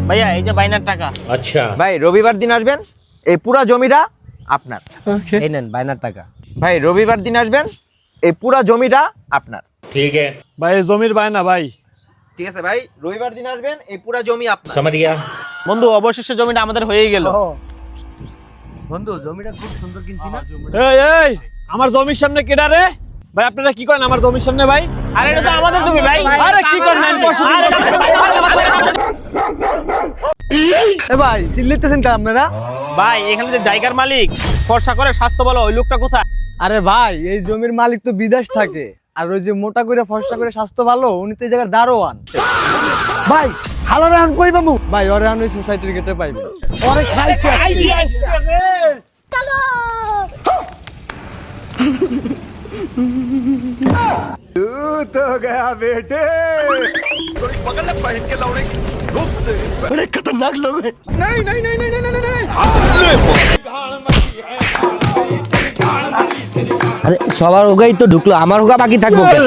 ভাইয়া এই যে বাইনার টাকা। अच्छा ভাই রবিবার দিন আসবেন, এই পুরা জমিটা আপনার। এই নেন বাইনার টাকা। ভাই রবিবার দিন আসবেন, এই পুরা জমিটা আপনার। ठीक है ভাই এই জমির বায়না ভাই। ঠিক আছে ভাই, রবিবার দিন আসবেন, এই পুরা জমি আপনার। समझ गया। বন্ধু অবশেষে জমিটা আমাদের হয়েই গেল। বন্ধু জমিটা খুব সুন্দর কিনছি না? এই এই আমার জমির সামনে কেডা রে? ভাই আপনারা কি করেন আমার জমির সামনে ভাই? আরে এটা তো আমাদের জমি ভাই। আরে কি করেন আমি বসে এ ভাই সিল্লিতেছেন কেন আপনারা? ভাই এখানে যে জায়গার মালিক ফর্সা করে স্বাস্থ্য বলো ওই লোকটা কোথায়? আরে ভাই এই জমির মালিক তো বিদেশ থাকে, আর ওই যে মোটা করে ফর্সা করে স্বাস্থ্য ভালো উনি তো এই জায়গার দারোয়ান। ভাই হালার রান কই বামু? ভাই ওরে আন ওই সোসাইটির গেটে পাইবে। ওরে খাইছে আরে সবার হোগাই তো ঢুকলো, আমার হোগা বাকি থাকবো কেন?